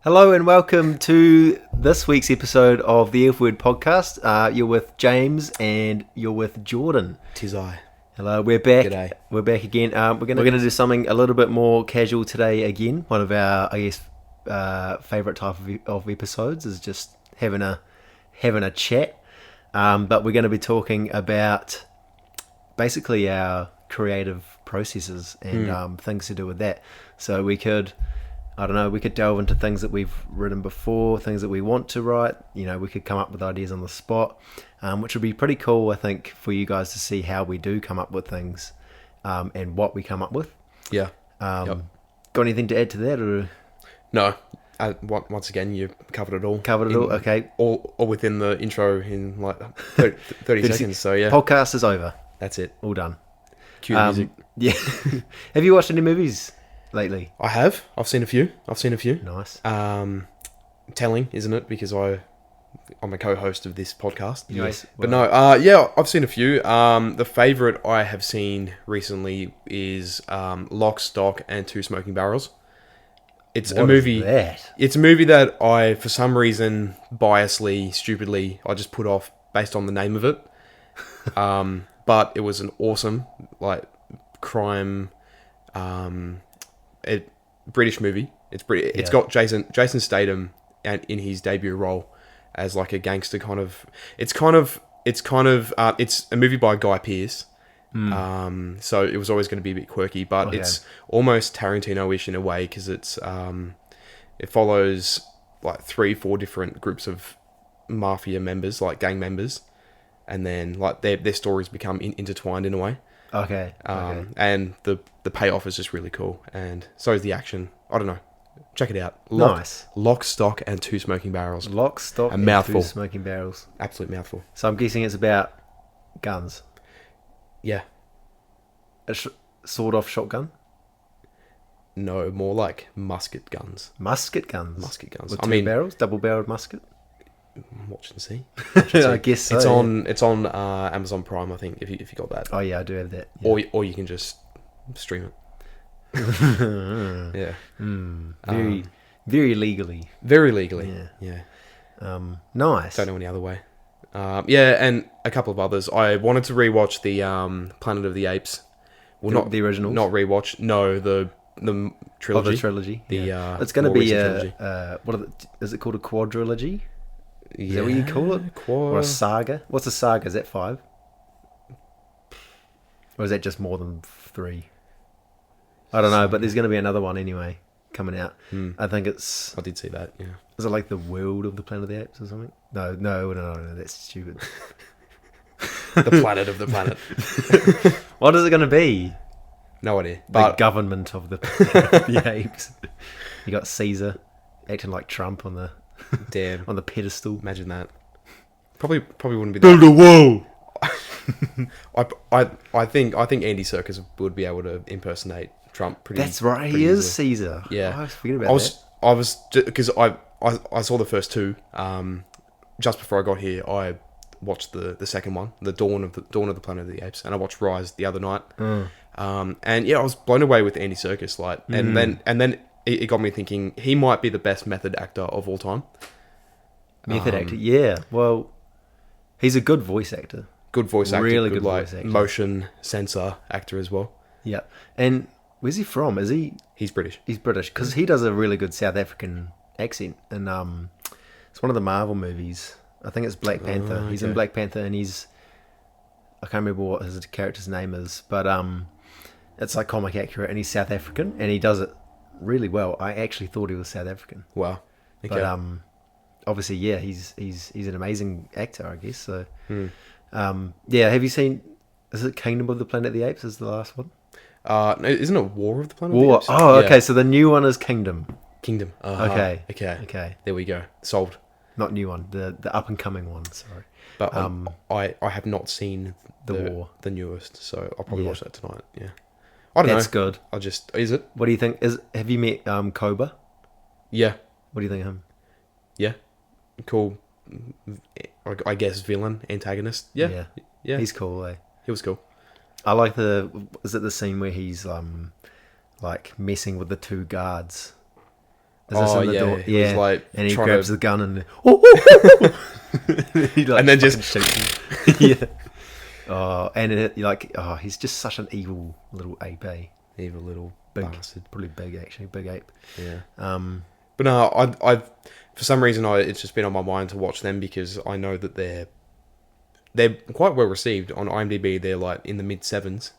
Hello and welcome to this week's episode of the F Word podcast. You're with James and you're with Jordan. Tis I. Hello, we're back. G'day. We're back again. We're gonna do something a little bit more casual today. Again, one of our, favorite type of episodes is just having a chat. But we're going to be talking about basically our creative processes and things to do with that. So we could delve into things that we've written before, things that we want to write. We could come up with ideas on the spot, which would be pretty cool, I think, for you guys to see how we do come up with things and what we come up with. Yeah. Got anything to add to that? Or No. Once again, you covered it all. Okay. All within the intro in like 30 seconds. So yeah, Podcast is over. that's it. All done. Cue the music. Yeah. Have you watched any movies lately? I have. I've seen a few. Nice. Telling, isn't it? Because I'm a co-host of this podcast. Yes. But no. Yeah, I've seen a few. The favorite I have seen recently is Lock, Stock, and Two Smoking Barrels. It's What a movie. is that? It's a movie that I, for some reason, biasly, stupidly, I just put off based on the name of it. But it was an awesome, crime, British movie. It's got Jason Statham in his debut role as like a gangster kind of. It's a movie by Guy Pearce. So it was always going to be a bit quirky, but it's almost Tarantino-ish in a way because it follows like 3-4 different groups of mafia members, like gang members, and then like their stories become intertwined in a way. Okay. And the payoff is just really cool, and so is the action. I don't know. Check it out. Nice. Lock, Stock, and Two Smoking Barrels. Lock, Stock, A and mouthful. Two Smoking Barrels. Absolute mouthful. So I'm guessing it's about guns. Yeah. A sawed-off shotgun? No, more like musket guns. Musket guns? With two barrels? Double-barreled musket? Watch and see. I guess so. It's on Amazon Prime, I think. If you got that. Oh yeah, I do have that. Yeah. Or you can just stream it. Yeah. Very, very legally. Very legally. Yeah. Yeah. Nice. Don't know any other way. Yeah, and a couple of others. I wanted to rewatch the Planet of the Apes. Well, not the originals. Not rewatch. No, the trilogy. Oh, the trilogy. The it's going to be trilogy. is it called a quadrilogy? Is that what you call it? Or a saga? What's a saga? Is that 5? Or is that just more than 3? I don't know, but there's going to be another one anyway coming out. I think it's. I did see that. Yeah. Is it like the World of the Planet of the Apes or something? No, that's stupid. The planet of the planet. What is it going to be? No idea. The government of the apes. You got Caesar acting like Trump on the pedestal. Imagine that. Probably wouldn't be that. Whoa! I think Andy Serkis would be able to impersonate Trump pretty. That's right. Pretty He is easily. Caesar. Yeah. I always forget about that. I was because I saw the first two. Just before I got here, I watched the second one, the Dawn of the Planet of the Apes, and I watched Rise the other night. And yeah, I was blown away with Andy Serkis. And then it got me thinking he might be the best method actor of all time. Method actor, yeah. Well, he's a good voice actor. Good voice actor, really good voice actor. Motion sensor actor as well. Yeah, and where's he from? He's British. He's British because he does a really good South African accent, and it's one of the Marvel movies. I think it's Black Panther. Okay. He's in Black Panther, and I can't remember what his character's name is, but it's like comic accurate, and he's South African, and he does it really well. I actually thought he was South African. Wow. Okay. But obviously, yeah, he's an amazing actor, I guess. So, yeah. Have you seen? Is it Kingdom of the Planet of the Apes? Is the last one? No, isn't it War of the Planet War. of the Apes? Oh, Yeah. Okay. So the new one is Kingdom. Kingdom. Okay. There we go. Solved. Not new one. The up and coming one. Sorry. But I have not seen the War, the newest, so I'll probably watch that tonight. Yeah. I don't know. That's good. Is it? What do you think? Have you met Koba? Yeah. What do you think of him? Yeah. Cool. I guess villain, antagonist. Yeah. He's cool. He was cool. I like is it the scene where he's like messing with the two guards Is this in the door? he was, like, and he trying grabs to- the gun and he, like, And then fucking just- shoots him. Yeah. Oh, and he's just such an evil little ape, eh? Evil little Big, bastard. probably big actually, big ape. Yeah. But no, I for some reason it's just been on my mind to watch them because I know that they're quite well received on IMDb. They're like in the mid-7s.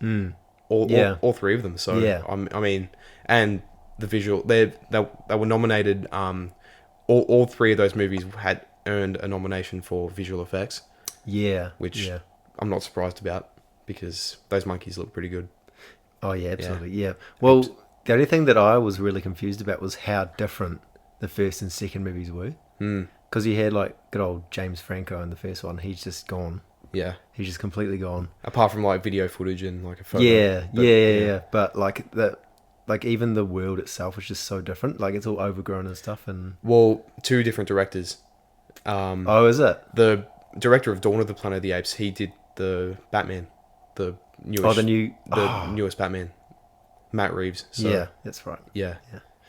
All three of them. So Yeah. I mean, and the visual they were nominated. All three of those movies had earned a nomination for visual effects, yeah, which yeah. I'm not surprised about because those monkeys look pretty good. Oh yeah, absolutely, yeah. Well, the only thing that I was really confused about was how different the first and second movies were. Because you had like good old James Franco in the first one. He's just gone. Yeah. He's just completely gone. Apart from like video footage and like a photo. Yeah. But like even the world itself is just so different. Like it's all overgrown and stuff. And Well, two different directors. oh, is it? The director of Dawn of the Planet of the Apes, he did the Batman, the newest, newest Batman, Matt Reeves. So, yeah, that's right. yeah.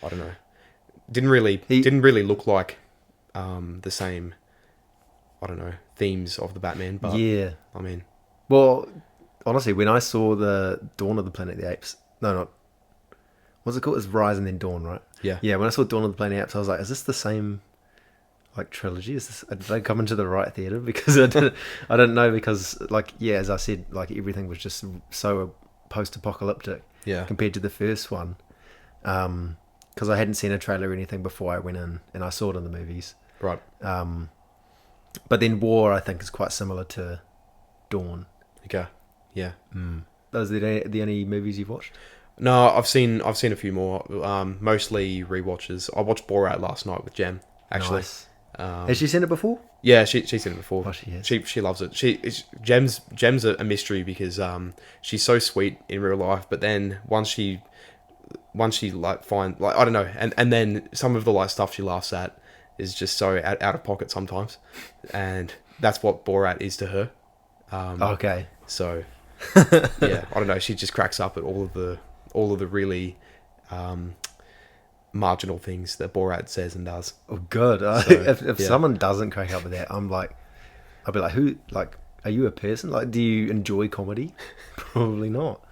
I don't know. Didn't really look like the same. I don't know themes of the Batman, but Yeah. I mean, Well, honestly, when I saw the Dawn of the Planet of the Apes, no, not what's it called? It's Rise and then Dawn, right? yeah, Yeah. When I saw Dawn of the Planet of the Apes, I was like, is this the same like trilogy? Is this? Did I come into the right theater? Because I didn't know because like as I said, like everything was just so post-apocalyptic yeah, compared to the first one. Because I hadn't seen a trailer or anything before I went in, and I saw it in the movies. right, But then War, I think, is quite similar to Dawn. okay, yeah. Those are the only movies you've watched? No, I've seen a few more. Mostly rewatches. I watched Borat last night with Jem. Actually, Nice. Has she seen it before? yeah, she's seen it before. Oh, she has. She loves it. Jem's a mystery because she's so sweet in real life, but then once she like find like I don't know, and then some of the like stuff she laughs at is just so out of pocket sometimes, and that's what Borat is to her. Okay. So yeah, I don't know. She just cracks up at all of the really marginal things that Borat says and does. Oh, good. So, if someone doesn't crack up with that, I'll be like, who? Like, are you a person? Like, do you enjoy comedy? Probably not.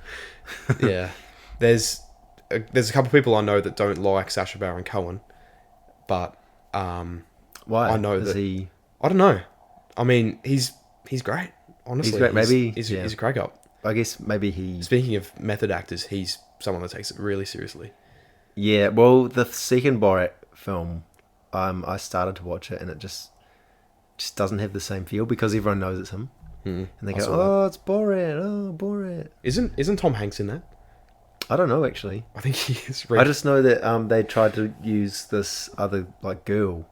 Yeah, there's a couple of people I know that don't like Sacha Baron Cohen, but Why? I know Is that he? I don't know. I mean, he's great. Honestly, He's great. Maybe he's yeah. a crack up. I guess maybe he. Speaking of method actors, he's someone that takes it really seriously. Yeah. Well, the second Borat film, I started to watch it, and it just doesn't have the same feel because everyone knows it's him, and they I go, saw "Oh, it's Borat! Oh, Borat!" Isn't Tom Hanks in that? I don't know actually. I think he is. I just know that they tried to use this other like girl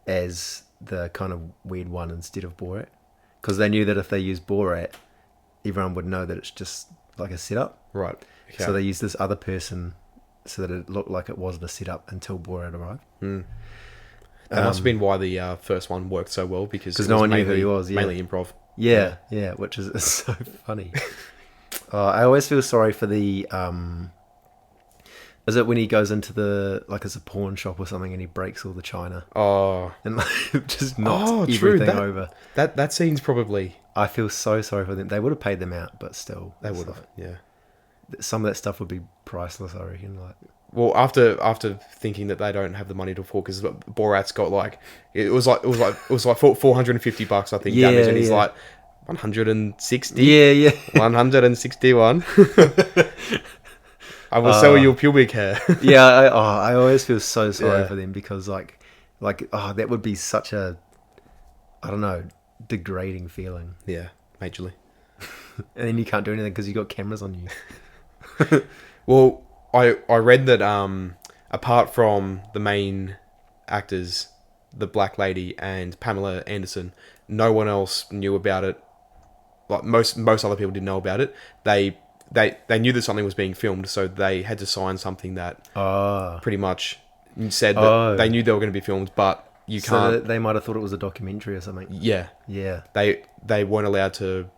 as the kind of weird one instead of Borat, because they knew that if they used Borat, everyone would know that it's just like a setup. Right. Okay. So they used this other person so that it looked like it wasn't a setup until Borat arrived. That must have been why the first one worked so well because it no was one knew who mainly- he was, yeah. Mainly improv. Yeah, which is so funny. I always feel sorry for the. Is it when he goes into the like it's a pawn shop or something and he breaks all the china Oh, and like just knocks true. everything over? That scene's probably I feel so sorry for them. They would have paid them out, but still, they it's would have. like- Yeah. some of that stuff would be priceless. I reckon. Like, Well, after thinking that they don't have the money to afford, because Borat's got like it was like $450, I think, Yeah, damage, and he's yeah. like 160, yeah, 161. I will sell your pubic hair. yeah. I always feel so sorry Yeah. for them because like that would be such a, I don't know, degrading feeling, Yeah, majorly. and then you can't do anything because you got cameras on you. Well, I read that apart from the main actors, the Black Lady and Pamela Anderson, no one else knew about it. Like most other people didn't know about it. They knew that something was being filmed, so they had to sign something that pretty much said that they knew they were going to be filmed, but you So can't. they might have thought it was a documentary or something. Yeah, Yeah. they weren't allowed to.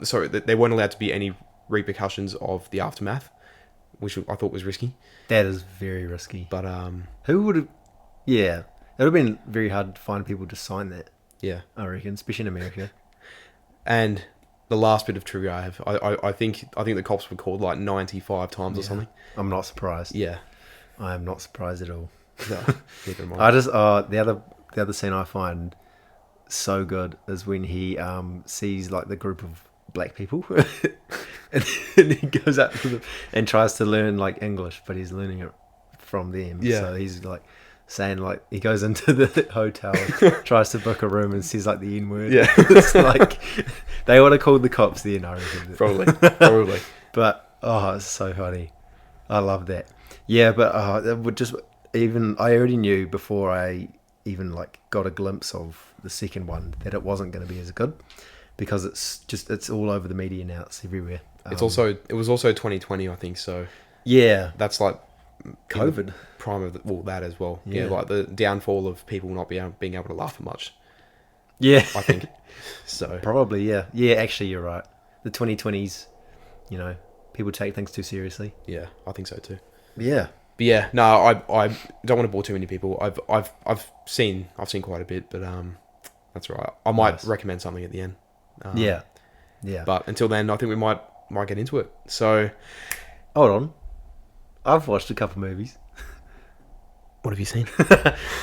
Sorry, there weren't allowed to be any repercussions of the aftermath which I thought was risky. That is very risky. But Who would have? Yeah, it would have been very hard to find people to sign that. yeah. I reckon, especially in America. And the last bit of trivia I have, I think the cops were called like 95 times or Yeah. something. I'm not surprised. Yeah. I am not surprised at all. So, neither am I. I just the other scene I find so good is when he sees like the group of black people and he goes up to them and tries to learn like English, but he's learning it from them. Yeah. So he's like saying like he goes into the hotel, tries to book a room and says like the N word. Yeah. It's like they would have called the cops then, I reckon. Probably. But it's so funny. I love that. Yeah, but it would just even I already knew before I even like got a glimpse of the second one that it wasn't going to be as good because it's all over the media now. It's everywhere. It was also 2020, I think. So yeah, that's like COVID prime of that as well. Yeah. Yeah, like the downfall of people not being able to laugh much. Yeah, I think so. probably yeah. Actually, you're right. The 2020s, people take things too seriously. Yeah, I think so too. Yeah. But yeah, no, I don't want to bore too many people. I've seen quite a bit, but that's right. I might recommend something at the end. Yeah. But until then, I think we might get into it. So, Hold on. I've watched a couple movies. what have you seen?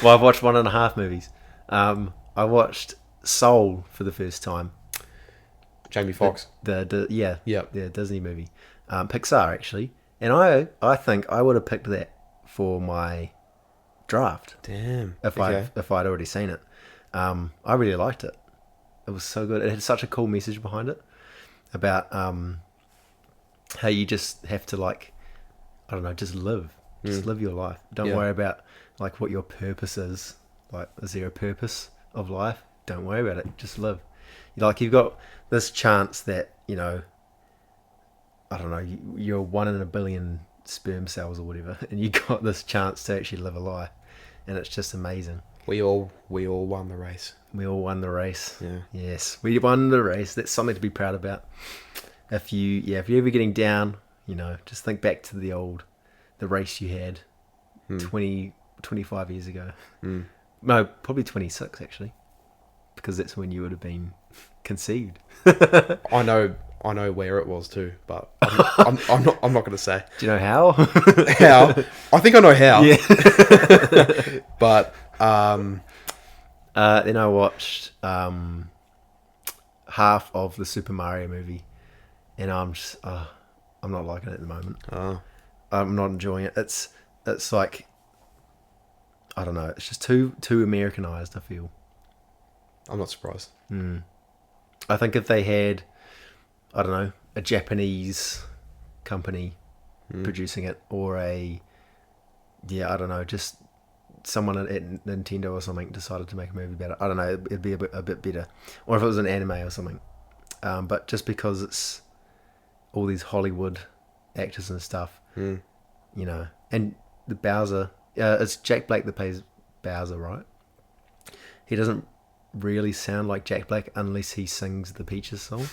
Well, I've watched 1.5 movies. I watched Soul for the first time. Jamie Foxx. The Yep. Disney movie, Pixar actually, and I think I would have picked that for my draft Damn. if I'd already seen it. I really liked it. It was so good. It had such a cool message behind it about how you just have to like, I don't know, just live your life. Don't worry about like what your purpose is. Like, is there a purpose of life? Don't worry about it. Just live. Like, you've got this chance that, I don't know, you're 1 in a billion sperm cells or whatever, and you got this chance to actually live a life, and it's just amazing. We all won the race. We all won the race. Yeah. Yes, we won the race. That's something to be proud about. If you're ever getting down, just think back to the race you had 25 years ago. No, probably 26 actually, because that's when you would have been conceived. I know where it was too, but I'm not going to say. Do you know how? How? I think I know how. Yeah. But then I watched half of the Super Mario movie, and I'm not liking it at the moment. I'm not enjoying it. It's like, I don't know. It's just too Americanized, I feel. I'm not surprised. I think if they had, I don't know, a Japanese company producing it, or I don't know, just someone at Nintendo or something decided to make a movie about it. I don't know, it'd be a bit better. Or if it was an anime or something. But just because it's all these Hollywood actors and stuff, and the Bowser, it's Jack Black that plays Bowser, right? He doesn't really sound like Jack Black unless he sings the Peaches song.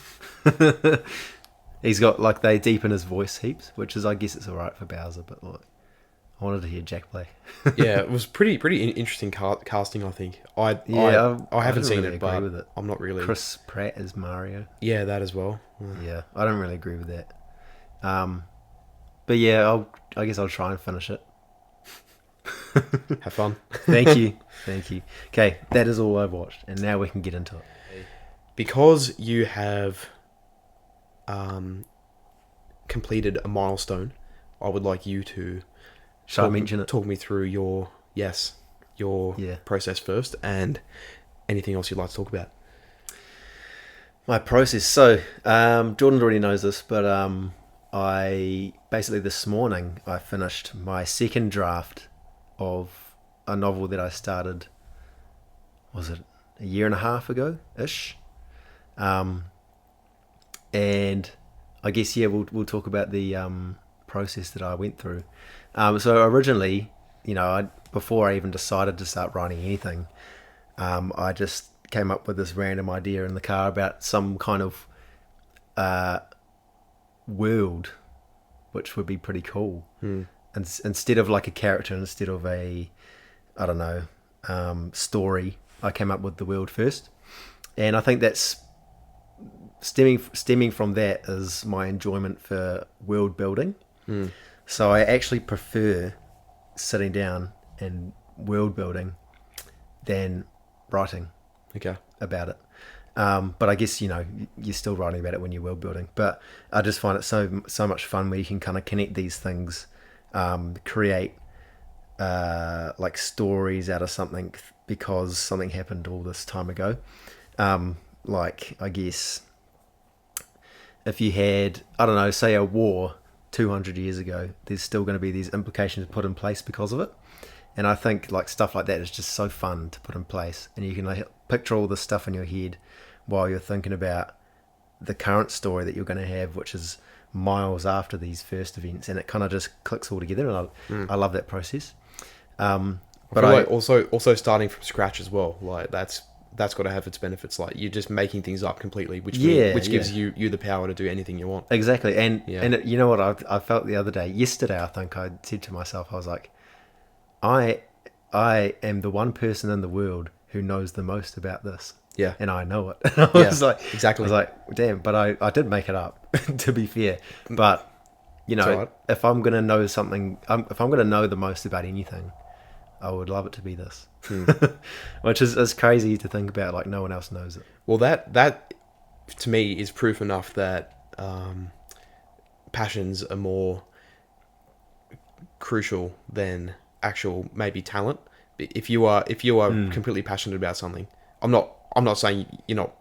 He's got like, they deepen his voice heaps, which is, I guess it's alright for Bowser, but like, I wanted to hear Jack Black. Yeah, it was pretty interesting casting, I think. I haven't seen really it, but with it. I'm not really. Chris Pratt as Mario. Yeah, that as well. Yeah, I don't really agree with that. But yeah, I guess I'll try and finish it. Have fun. Thank you. Okay, that is all I've watched, and now we can get into it. Because you have completed a milestone, I would like you to talk me through your process first, and anything else you'd like to talk about. My process. So, Jordan already knows this, but I basically this morning I finished my second draft of a novel that I started. Was it a year and a half ago ish? And I guess we'll talk about the process that I went through. So originally, before I even decided to start writing anything, I just came up with this random idea in the car about some kind of world which would be pretty cool. Mm. And instead of like a character, instead of a, I don't know, story, I came up with the world first. And I think that's stemming from that is my enjoyment for world building. Mm. So I actually prefer sitting down and world building than writing Okay. about it. But I guess, you know, you're still writing about it when you're world building. But I just find it so much fun where you can kind of connect these things, create like stories out of something because something happened all this time ago. Like, I guess if you had, I don't know, say a war 200 years ago, there's still going to be these implications put in place because of it. And I think like stuff like that is just so fun to put in place, and you can like picture all this stuff in your head while you're thinking about the current story that you're going to have, which is miles after these first events, and it kind of just clicks all together. And I love that process. But I feel like also starting from scratch as well. Like that's got to have its benefits. Like you're just making things up completely, which gives you the power to do anything you want. Exactly. And you know what I felt the other day, yesterday, I think I said to myself, I was like, I am the one person in the world who knows the most about this. Yeah. And I know it. I was like, exactly. I was like, damn, but I did make it up, to be fair. But, you know, right. if I'm going to know something, if I'm going to know the most about anything, I would love it to be this. Which is crazy to think about, like no one else knows it. Well, that to me is proof enough that passions are more crucial than actual maybe talent. If you are completely passionate about something, I'm not saying you're not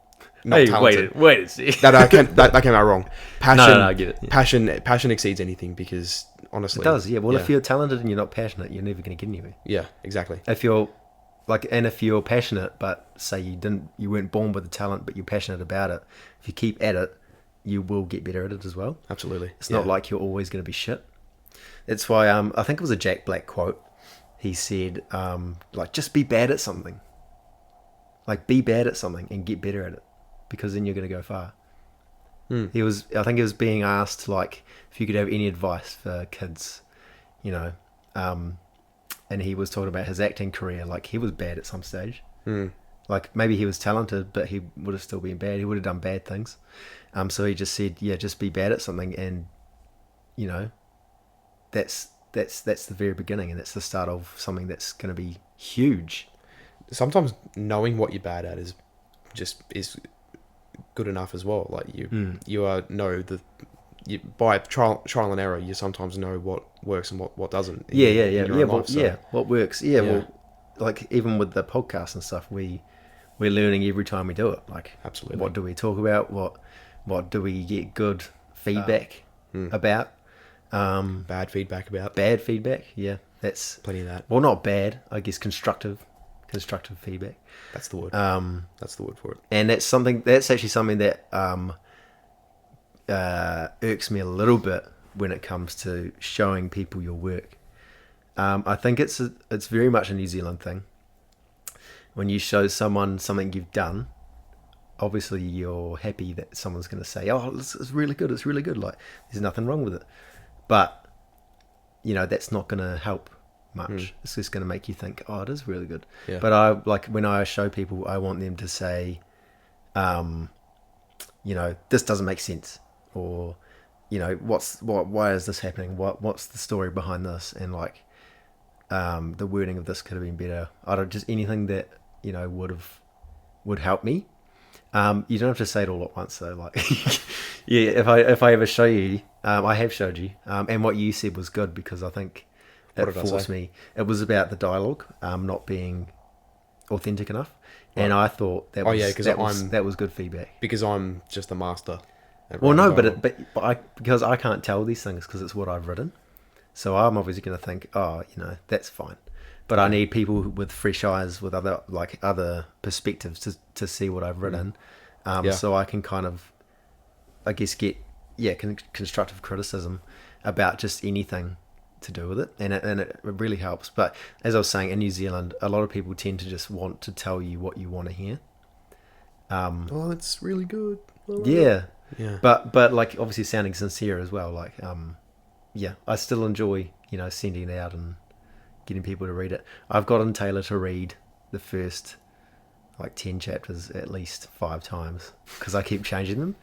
talented. Wait a second. That came out wrong. Passion, No, I get it. Yeah. Passion exceeds anything because honestly, It does, yeah. Well, if you're talented and you're not passionate, you're never going to get anywhere. Yeah, exactly. If you're if you're passionate, but say you weren't born with the talent, but you're passionate about it, if you keep at it, you will get better at it as well. Absolutely. It's not like you're always going to be shit. That's why I think it was a Jack Black quote. He said, like, just be bad at something. Like, be bad at something and get better at it, because then you're going to go far. I think he was being asked, like, if you could have any advice for kids, you know, and he was talking about his acting career. Like, he was bad at some stage. Like, maybe he was talented, but he would have still been bad. He would have done bad things. So he just said, yeah, just be bad at something, and, you know, that's the very beginning, and that's the start of something that's going to be huge. Sometimes knowing what you're bad at is good enough as well. Like by trial and error, you sometimes know what works and what doesn't. What works? Well, like even with the podcast and stuff, we're learning every time we do it. Like, absolutely, what do we talk about? What do we get good feedback about? Bad feedback about? Bad feedback, yeah, that's plenty of that. Well, not bad, I guess. Constructive feedback. That's the word. That's the word for it. And that's actually something that irks me a little bit when it comes to showing people your work. I think it's very much a New Zealand thing. When you show someone something you've done, obviously you're happy that someone's going to say, "Oh, it's really good. It's really good." Like, there's nothing wrong with it. But, you know, that's not going to help much. It's just going to make you think, "Oh, it is really good." Yeah. But when I show people, I want them to say, you know, this doesn't make sense, or, you know, why is this happening? What's the story behind this? And like, the wording of this could have been better. Just anything that, you know, would help me. You don't have to say it all at once though. Like, yeah, if I ever show you, I have showed you, and what you said was good, because I think it forced me. It was about the dialogue not being authentic enough, and I thought that was good feedback. Because I'm just a master. Well, no, because I can't tell these things because it's what I've written, so I'm obviously going to think, oh, you know, that's fine. But I need people with fresh eyes, with other perspectives to see what I've written, so I can kind of, I guess, get constructive criticism about just anything to do with it, and it really helps. But as I was saying, in New Zealand, a lot of people tend to just want to tell you what you want to hear. Oh, that's really good. Yeah. But like, obviously sounding sincere as well. Like, yeah, I still enjoy, sending it out and getting people to read it. I've gotten Taylor to read the first 10 chapters at least 5 times because I keep changing them.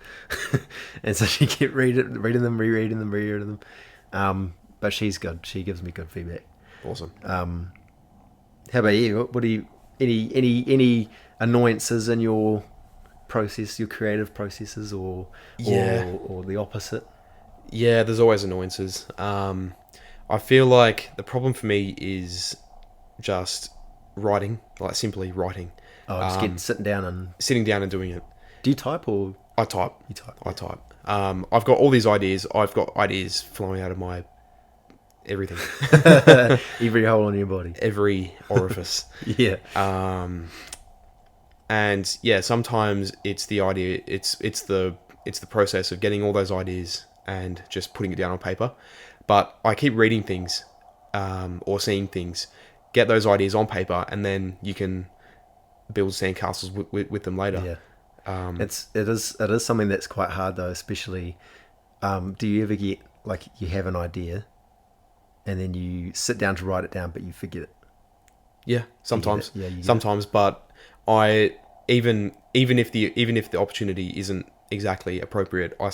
And so she kept reading them, rereading them. But she's good. She gives me good feedback. Awesome. How about you? What do you, any annoyances in your process, your creative processes, or the opposite? Yeah, there's always annoyances. I feel like the problem for me is just writing, like simply writing. Oh, just sitting down and doing it. Do you type or? I type. You type. I type. I've got all these ideas. I've got ideas flowing out of my everything. Every hole in your body. Every orifice. Yeah. And yeah, sometimes it's the idea. It's the process of getting all those ideas and just putting it down on paper. But I keep reading things, or seeing things, get those ideas on paper, and then you can build sandcastles with them later. Yeah. It is something that's quite hard though, especially. Do you ever get you have an idea, and then you sit down to write it down, but you forget it? Yeah, sometimes. You get it. Sometimes, but I even if the opportunity isn't exactly appropriate, I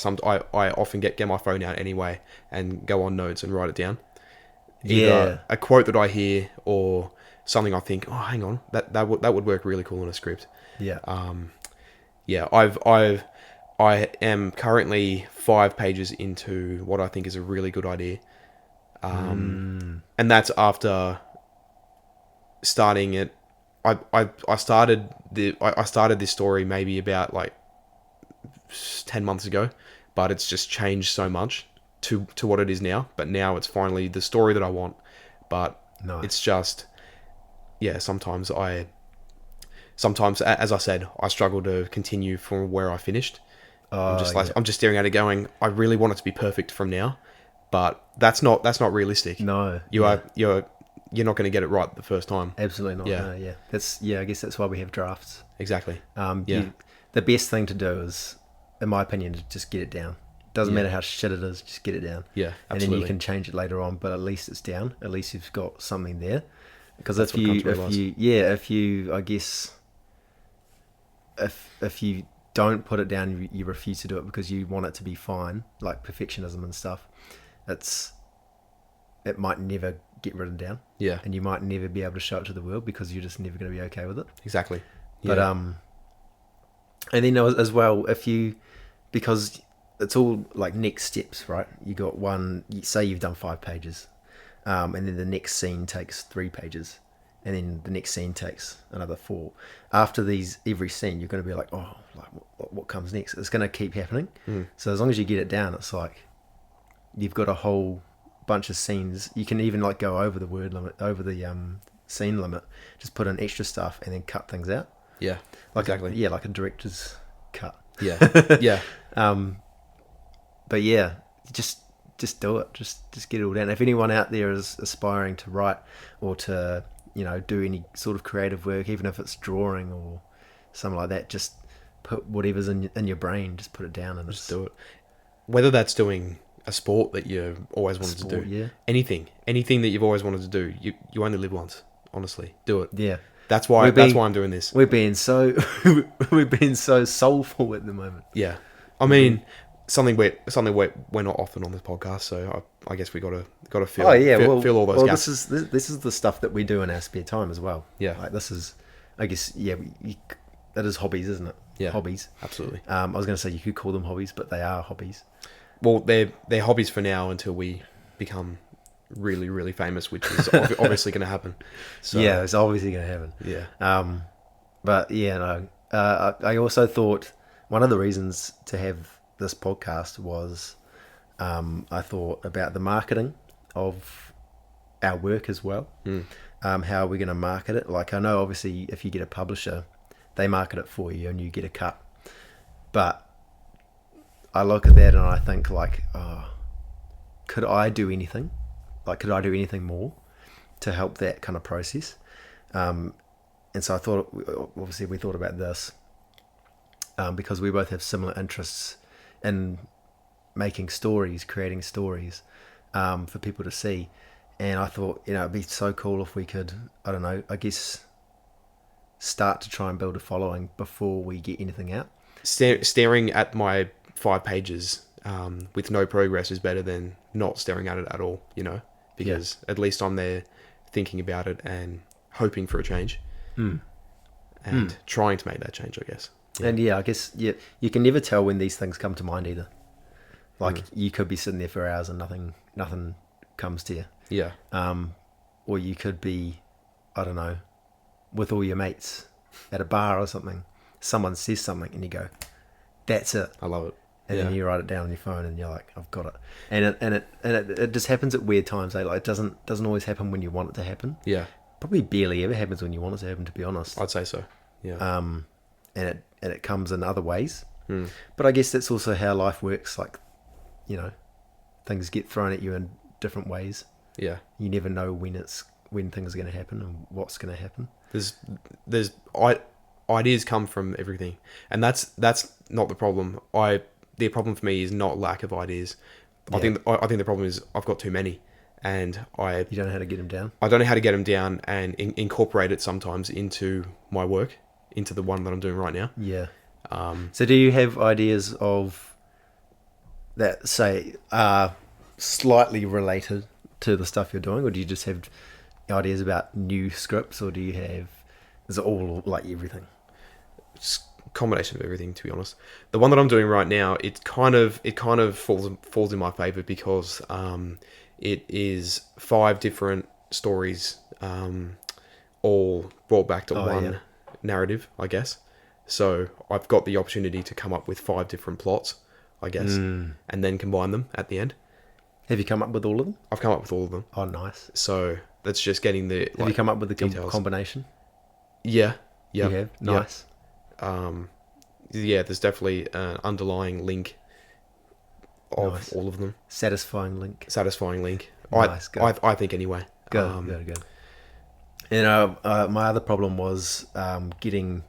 often get my phone out anyway and go on notes and write it down. Either a quote that I hear or something I think, oh, hang on, that would work really cool in a script. Yeah. Yeah, I am currently 5 pages into what I think is a really good idea. And that's after starting it. I started this story maybe about 10 months ago, but it's just changed so much to what it is now. But now it's finally the story that I want. But Nice. It's just, yeah, sometimes, as I said, I struggle to continue from where I finished. I'm just staring at it going, I really want it to be perfect from now, but that's not realistic. No. You're not going to get it right the first time. Absolutely not. Yeah. No, yeah. I guess that's why we have drafts. Exactly. The best thing to do is, in my opinion, to just get it down. Doesn't matter how shit it is, just get it down. Yeah, absolutely. And then you can change it later on, but at least it's down. At least you've got something there. Because if you don't put it down, you refuse to do it because you want it to be fine, like perfectionism and stuff. It might never get written down. Yeah. And you might never be able to show it to the world because you're just never going to be okay with it. Exactly. Yeah. But and then as well, because it's all next steps, right? You got say you've done 5 pages, and then the next scene takes 3 pages, and then the next scene takes another 4. After every scene, you're going to be like, oh, what comes next? It's going to keep happening. So as long as you get it down, it's you've got a whole bunch of scenes. You can even go over the word limit, over the scene limit, just put in extra stuff and then cut things out. Yeah, exactly. Like a director's cut. Yeah, yeah. But yeah, just do it. Just get it all down. If anyone out there is aspiring to write or to do any sort of creative work, even if it's drawing or something like that, just put whatever's in your brain. Just put it down and just do it. Whether that's doing a sport that you always wanted to do, yeah. anything that you've always wanted to do, you only live once. Honestly, do it. Yeah. That's why I'm doing this. We're being so soulful at the moment. Yeah, I mean, something we're not often on this podcast, so I guess we gotta fill. Oh yeah, fill all those gaps. This is the stuff that we do in our spare time as well. Yeah, this is, I guess, that is hobbies, isn't it? Yeah, hobbies. Absolutely. I was going to say you could call them hobbies, but they are hobbies. Well, they're hobbies for now until we become really, really famous, which is obviously going to happen. So, yeah, it's obviously going to happen. Yeah. But yeah, no. I also thought one of the reasons to have this podcast was I thought about the marketing of our work as well. How we're going to market it. I know obviously if you get a publisher, they market it for you and you get a cut. But I look at that and I think could I do anything? Could I do anything more to help that kind of process? And so I thought, obviously we thought about this because we both have similar interests in making stories, creating stories. for people to see. And I thought, it'd be so cool if we could, I don't know, I guess start to try and build a following before we get anything out. Staring at my 5 pages with no progress is better than not staring at it at all, because at least I'm there thinking about it and hoping for a change and trying to make that change, I guess. Yeah. And I guess you can never tell when these things come to mind either. Like you could be sitting there for hours and nothing comes to you. Yeah. Or you could be, I don't know, with all your mates at a bar or something. Someone says something and you go, "That's it." I love it. And then you write it down on your phone and you're like, "I've got it." And it just happens at weird times. Like it doesn't always happen when you want it to happen. Yeah. Probably barely ever happens when you want it to happen, to be honest. I'd say so. Yeah. And it comes in other ways. But I guess that's also how life works. Like, things get thrown at you in different ways. Yeah. You never know when things are going to happen and what's going to happen. There's ideas come from everything, and that's not the problem. The problem for me is not lack of ideas. Yeah. I think the problem is I've got too many, and you don't know how to get them down. I don't know how to get them down and incorporate it sometimes into my work, into the one that I'm doing right now. Yeah. So do you have ideas of that, say, are slightly related to the stuff you're doing, or do you just have ideas about new scripts, or is it all like everything? It's a combination of everything, to be honest. The one that I'm doing right now, it kind of falls in my favor because it is 5 different stories, all brought back to one narrative, I guess. So I've got the opportunity to come up with 5 different plots, I guess, and then combine them at the end. Have you come up with all of them? I've come up with all of them. Oh, nice. So that's just getting the. Have you come up with the combination? Yeah. You have? Nice. There's definitely an underlying link of all of them. Satisfying link. Nice. I think anyway. Good. And my other problem was getting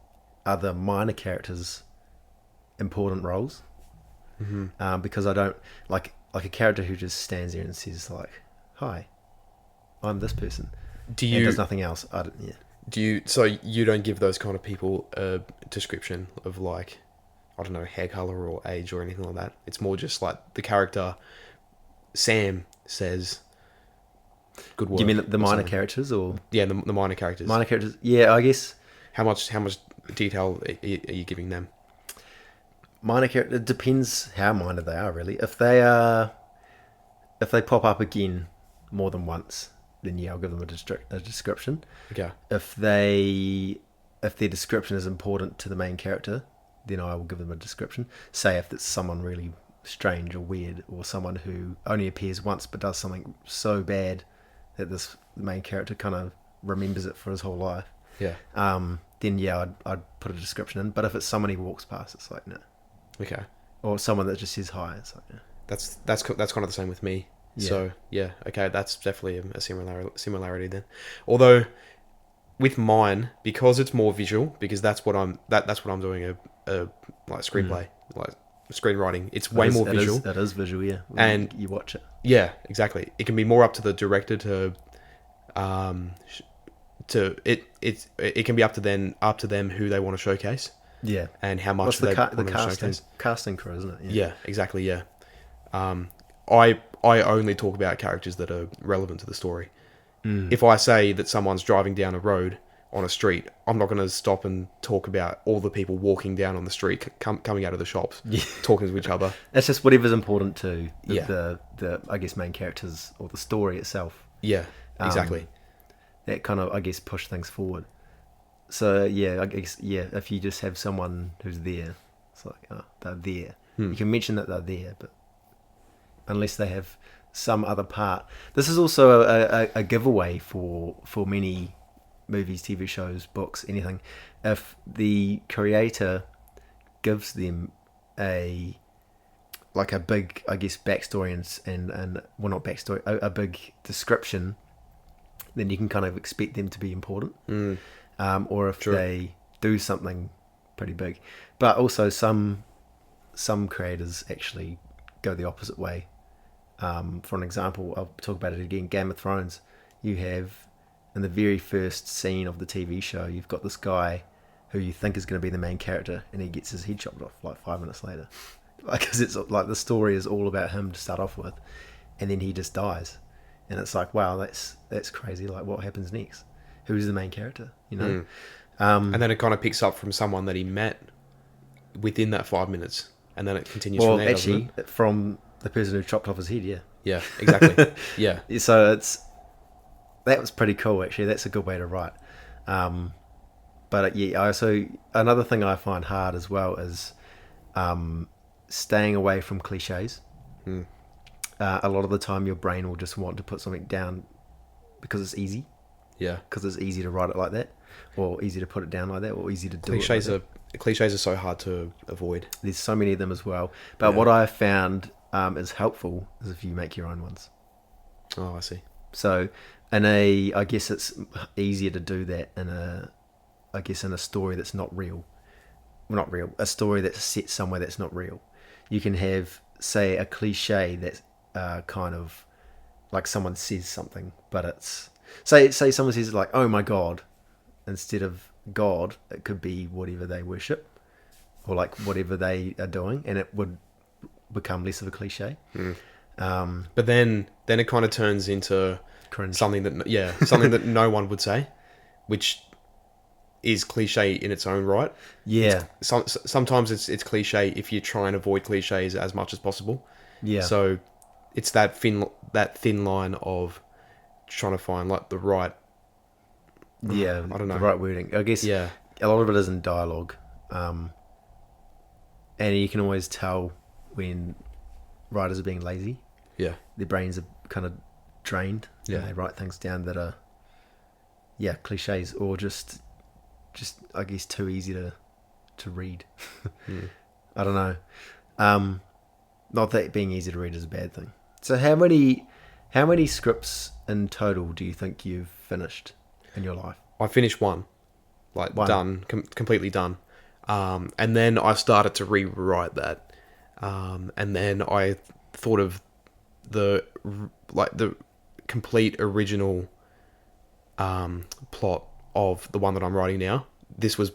other minor characters important roles, because I don't like a character who just stands there and says like, "Hi, I'm this person." And does nothing else. So you don't give those kind of people a description of, like, I don't know, hair color or age or anything like that? It's more just like the character Sam says, "Good work." Do you mean the minor characters, or the minor characters? Minor characters, yeah. I guess. How much detail are you giving them? Minor character, it depends how minor they are, really. If they pop up again more than once, then I'll give them a description. Okay. If their description is important to the main character, then I will give them a description. Say if it's someone really strange or weird, or someone who only appears once but does something so bad that the main character kind of remembers it for his whole life. Yeah. Then I'd put a description in. But if it's someone he walks past, it's like, no. Okay. Or someone that just says hi, it's like, no. That's kind of the same with me. Yeah. So yeah, okay, that's definitely a similarity then. Although with mine, because it's more visual, because that's what I'm doing a like screenplay, like screenwriting. It's way more visual. That is visual, yeah. And you watch it. Yeah, exactly. It can be more up to the director it can be up to them who they want to showcase. Yeah. And how much the casting crew, isn't it? Yeah, exactly. Yeah. I only talk about characters that are relevant to the story. If I say that someone's driving down a road on a street, I'm not going to stop and talk about all the people walking down on the street, coming out of the shops, talking to each other. That's just whatever's important to the I guess main characters or the story itself. Yeah, exactly. That kind of, I guess, push things forward. So I guess if you just have someone who's there, it's like, oh, they're there. You can mention that they're there, but unless they have some other part. This is also a giveaway for many movies, TV shows, books, anything. If the creator gives them a big, I guess, backstory and well, not backstory, a big description, then you can kind of expect them to be important. Or if they do something pretty big. But also some creators actually go the opposite way. For an example, I'll talk about it again. Game of Thrones. You have in the very first scene of the TV show, you've got this guy who you think is going to be the main character, and he gets his head chopped off like 5 minutes later. Because it's like the story is all about him to start off with, and then he just dies, and it's like, wow, that's crazy. Like, what happens next? Who's the main character? You know. And then it kind of picks up from someone that he met within that 5 minutes, and then it continues Well, from there. actually, Doesn't it? from the person who chopped off his head, yeah. Yeah, exactly. Yeah. So that was pretty cool. Actually, that's a good way to write. But yeah, also another thing I find hard as well is staying away from cliches. A lot of the time, your brain will just want to put something down because it's easy. Yeah. Because it's easy to write it like that, or easy to put it down like that, or easy to do Cliches it like cliches are so hard to avoid. that. There's so many of them as well. But Yeah. what I found is helpful is if you make your own ones. Oh, I see. So, I guess it's easier to do that in a story that's not real. Well, not real. A story that's set somewhere that's not real. You can have, say, a cliche that's kind of like someone says something, but it's say someone says like, "Oh my God," instead of God, it could be whatever they worship, or like whatever they are doing, and it would become less of a cliche. But then it kind of turns into Cringe. something that no one would say, which is cliche in its own right. Yeah, Sometimes it's cliche if you try and avoid cliches as much as possible. yeah. So it's that thin line of trying to find like the right. Yeah, I don't know. the right wording. I guess Yeah. a lot of it is in dialogue, and you can always tell when writers are being lazy. Yeah. Their brains are kind of drained, Yeah. and they write things down that are, cliches or just I guess too easy to read. I don't know. Not that being easy to read is a bad thing. So how many scripts in total do you think you've finished in your life? I finished one, like One. done, completely done, and then I started to rewrite that, and then I thought of the complete original plot of the one that I'm writing now. This was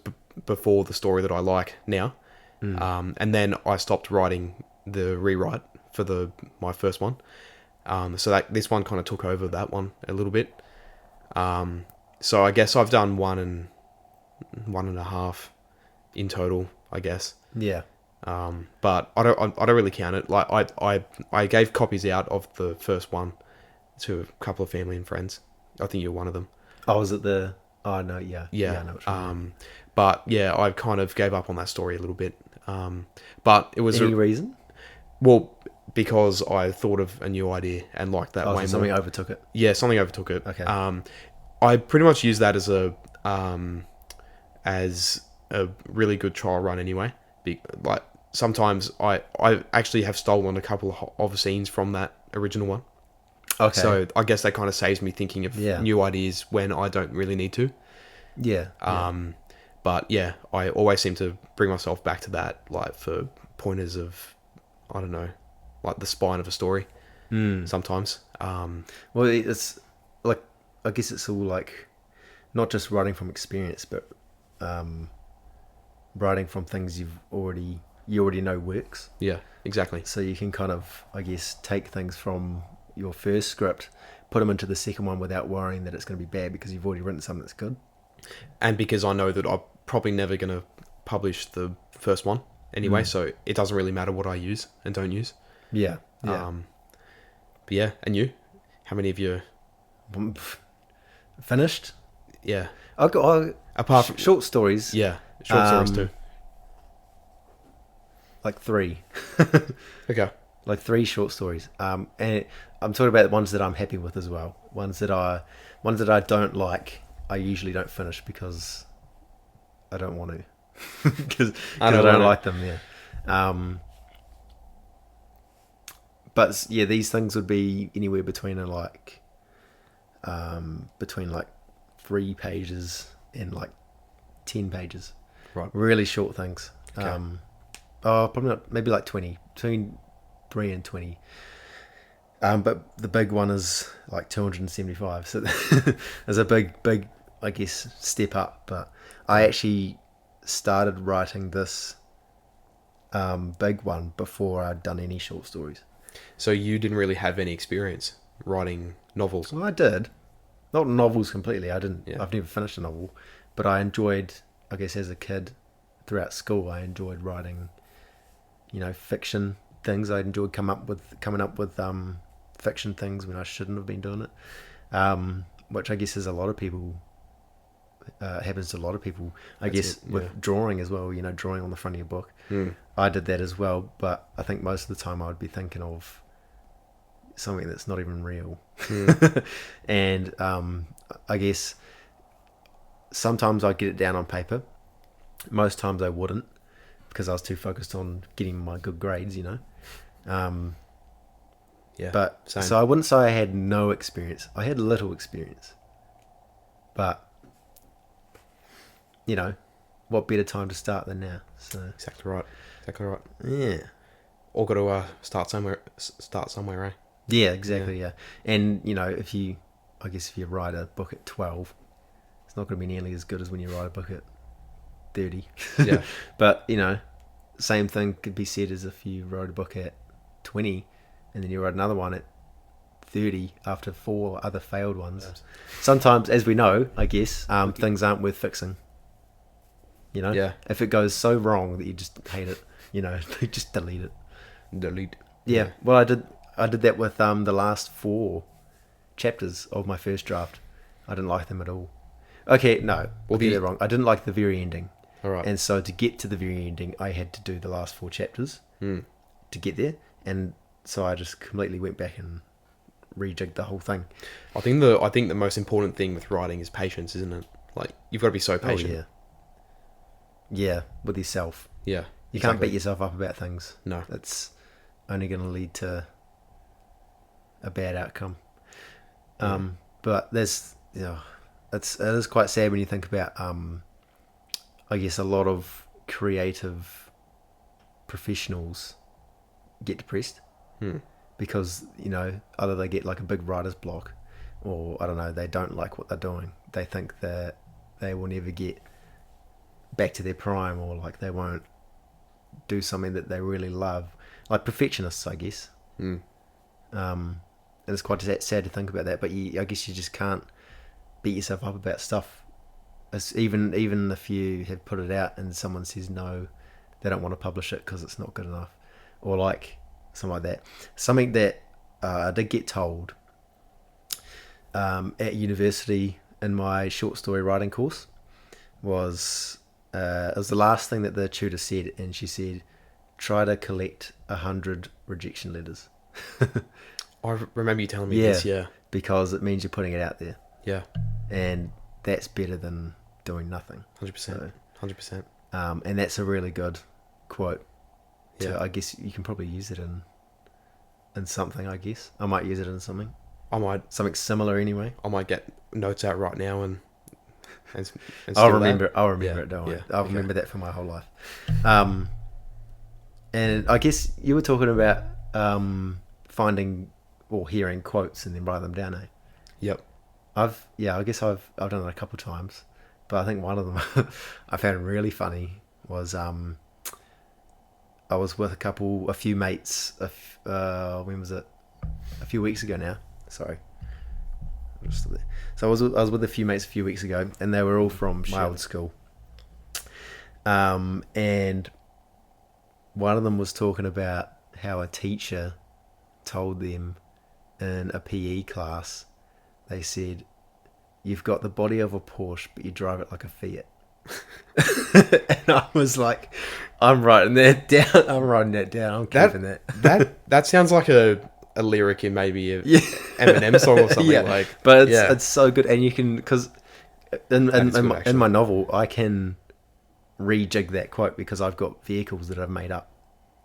before the story that I like now, and then I stopped writing the rewrite for my first one. So that this one kind of took over that one a little bit. So I guess I've done one and a half in total, I guess. Yeah. But I don't really count it. Like I gave copies out of the first one to a couple of family and friends. I think you're one of them. Oh, was it the? Oh no, yeah. Yeah. I know which one. But yeah, I kind of gave up on that story a little bit. But it was Any reason? well, because I thought of a new idea and liked that way So something more. overtook it. Yeah, something overtook it. Okay. I pretty much use that as a really good trial run anyway. Like sometimes I actually have stolen a couple of scenes from that original one. Okay. So I guess that kind of saves me thinking of Yeah. new ideas when I don't really need to. yeah. But yeah, I always seem to bring myself back to that, like for pointers of, I don't know, like the spine of a story. Sometimes. Well, it's like, I guess it's all like not just writing from experience, but writing from things you already know works. Yeah, exactly. So you can kind of, I guess, take things from your first script, put them into the second one without worrying that it's going to be bad because you've already written something that's good. And because I know that I'm probably never going to publish the first one anyway, so it doesn't really matter what I use and don't use. Yeah. Yeah. But yeah, and you? How many of you? Finished. Yeah. I've got Apart from short stories. yeah, short stories too. Like 3. Okay. Like 3 short stories. And I'm talking about the ones that I'm happy with as well. Ones that I don't like, I usually don't finish because I don't want to. Because I don't like them. Yeah. But yeah, these things would be anywhere between like 3 pages and like 10 pages. Right. Really short things. Okay. Probably not. Maybe like 20, between 3 and 20. But the big one is like 275. So there's a big, I guess, step up. But I actually started writing this big one before I'd done any short stories. So you didn't really have any experience writing novels. Well, I did. Not novels completely. I didn't. Yeah. I've never finished a novel, but I enjoyed. I guess as a kid, throughout school, I enjoyed writing. Fiction things. I enjoyed coming up with fiction things when I shouldn't have been doing it. Which I guess is a lot of people. Happens to a lot of people. I That's guess it, with yeah. drawing as well. Drawing on the front of your book. Mm. I did that as well, but I think most of the time I would be thinking of something that's not even real. And I guess sometimes I'd get it down on paper. Most times I wouldn't because I was too focused on getting my good grades, Yeah. But Same. so I wouldn't say I had no experience. I had little experience. But, what better time to start than now? So, Exactly right. Exactly right. yeah. All got to start somewhere. Start somewhere, eh? Yeah, exactly. Yeah, and if you write a book at 12, it's not going to be nearly as good as when you write a book at 30. Yeah. But same thing could be said as if you wrote a book at 20, and then you wrote another one at 30 after 4 other failed ones. Yes. Sometimes, as we know, I guess things aren't worth fixing. Yeah. If it goes so wrong that you just hate it, you just delete it. Delete. Yeah. Well, I did that with the last 4 chapters of my first draft. I didn't like them at all. Okay, no, Well, I did it wrong. I didn't like the very ending. All right. And so to get to the very ending, I had to do the last 4 chapters to get there. And so I just completely went back and rejigged the whole thing. I think the most important thing with writing is patience, isn't it? Like you've got to be so patient. Oh, yeah. Yeah, with yourself. Yeah. You can't beat yourself up about things. No. That's only going to lead to a bad outcome. Yeah. But there's, it is quite sad when you think about, I guess, a lot of creative professionals get depressed because, either they get like a big writer's block or, I don't know, they don't like what they're doing. They think that they will never get back to their prime, or like they won't do something that they really love, like perfectionists, I guess. And it's quite sad to think about that, but I guess you just can't beat yourself up about stuff. Even if you have put it out and someone says no, they don't want to publish it because it's not good enough, or like something like that. Something that I did get told at university in my short story writing course was it was the last thing that the tutor said, and she said, try to collect 100 rejection letters. I remember you telling me this. Yeah. Because it means you're putting it out there, Yeah. and that's better than doing nothing. 100%. 100%. And that's a really good quote. Yeah. I guess you can probably use it in something. I guess I might use it in something something similar anyway. I might get notes out right now and I'll steal remember. that. I'll remember Yeah, it. Don't worry. yeah, I'll okay. remember that for my whole life. And I guess you were talking about finding or hearing quotes and then write them down. Eh? Yep. I guess I've done it a couple of times, but I think one of them I found really funny was I was with a few mates. When was it? A few weeks ago now. Sorry. I'm just there. So I was with a few mates a few weeks ago, and they were all from my old school. And one of them was talking about how a teacher told them in a PE class, they said, "You've got the body of a Porsche, but you drive it like a Fiat." And I was like, I'm writing that down. I'm keeping that. That sounds like a lyric in maybe a Eminem song or something. Yeah, like. but yeah. it's so good, and you can, because in my novel I can rejig that quote because I've got vehicles that I've made up,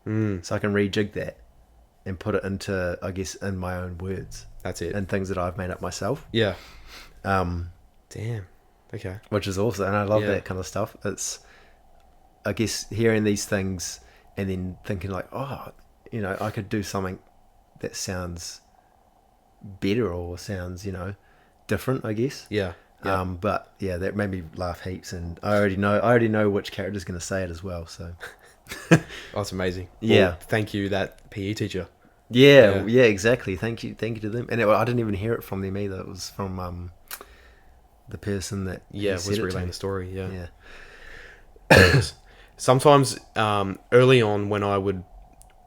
so I can rejig that and put it into, I guess, in my own words. That's it. And things that I've made up myself. Yeah. Damn. Okay. Which is awesome, and I love Yeah. that kind of stuff. It's, I guess, hearing these things and then thinking like, oh, I could do something that sounds better or sounds, different, I guess. Yeah. Yeah. But yeah, that made me laugh heaps, and I already know which character's going to say it as well. So Oh, that's amazing. Yeah. Well, thank you, that PE teacher. yeah, exactly. Thank you to them. And I didn't even hear it from them either. It was from the person that Yeah, said was it to relaying me. the story. Yeah. Yeah. Sometimes early on when I would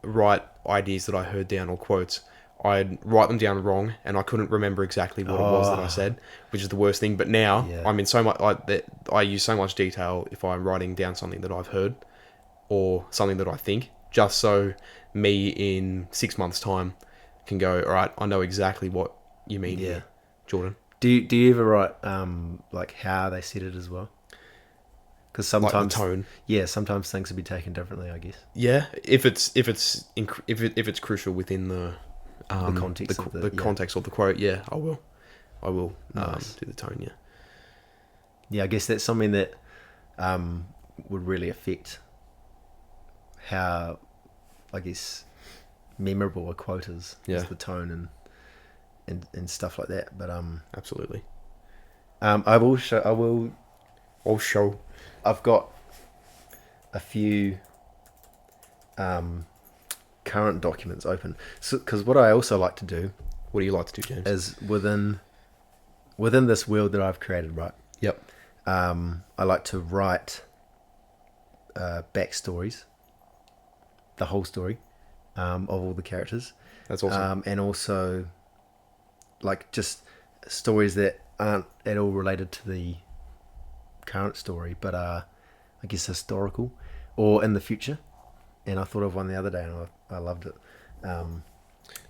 write ideas that I heard down or quotes, I'd write them down wrong and I couldn't remember exactly what it was that I said, which is the worst thing. But now Yeah. I'm in so much, I use so much detail if I'm writing down something that I've heard or something that I think, just so me in 6 months' time can go, all right, I know exactly what you mean Yeah. here, Jordan. Do you ever write like how they said it as well? Because Like the sometimes, tone. yeah, sometimes things will be taken differently, I guess. Yeah, if it's crucial within the context of the yeah. context of the quote, yeah, I will Nice. do the tone. Yeah, Yeah, I guess that's something that would really affect how, I guess, memorable a quote is Yeah. the tone and stuff like that. But absolutely. I will show. Also, I've got a few current documents open. So, because what I also like to do what do you like to do, James? is within this world that I've created, right? Yep. I like to write backstories, the whole story of all the characters. That's awesome. And also like just stories that aren't at all related to the current story, but are, I guess, historical or in the future. And I thought of one the other day, and I loved it.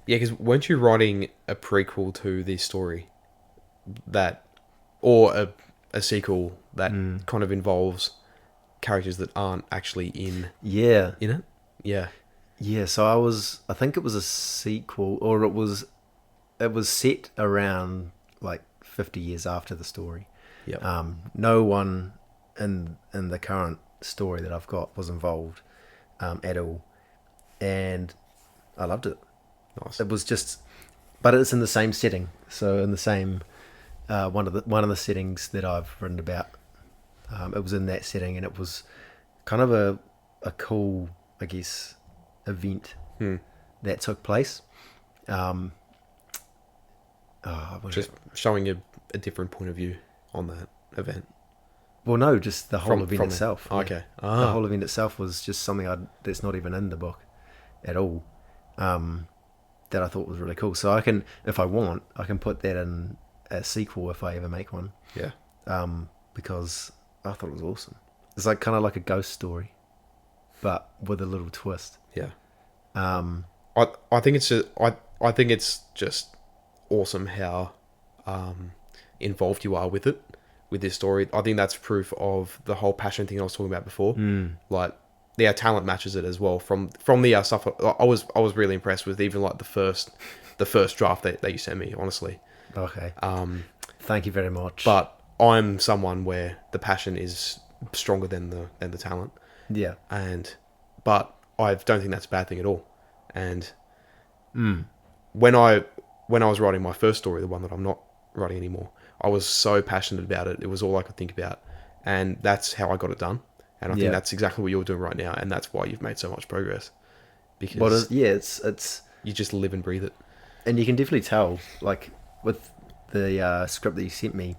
Yeah, because weren't you writing a prequel to this story that, or a sequel that kind of involves characters that aren't actually in Yeah, it? Yeah. yeah. So I think it was a sequel, or it was set around like 50 years after the story. Yep. No one in the current story that I've got was involved at all, and I loved it. Nice. It was just, but it's in the same setting. So in the same one of the settings that I've written about, it was in that setting, and it was kind of a cool, I guess, event that took place. Just showing a different point of view on that event. Well, no, just the whole From- event from- itself. oh, okay. The Ah. whole event itself was just something that's not even in the book at all. That I thought was really cool. So I can, if I want, I can put that in a sequel if I ever make one. Yeah. Because I thought it was awesome. It's like kind of like a ghost story, but with a little twist. Yeah. Um, I think it's just awesome how involved you are with this story. I think that's proof of the whole passion thing I was talking about before. Like, yeah, talent matches it as well. From the stuff, I was really impressed with even like the first draft that you sent me. Honestly, okay. Thank you very much. but I'm someone where the passion is stronger than the talent, yeah, but I don't think that's a bad thing at all. And when I was writing my first story, the one that I'm not writing anymore, I was so passionate about it. It was all I could think about, and that's how I got it done. And I think that's exactly what you're doing right now, and that's why you've made so much progress. Because it's you just live and breathe it. and you can definitely tell, like with the script that you sent me,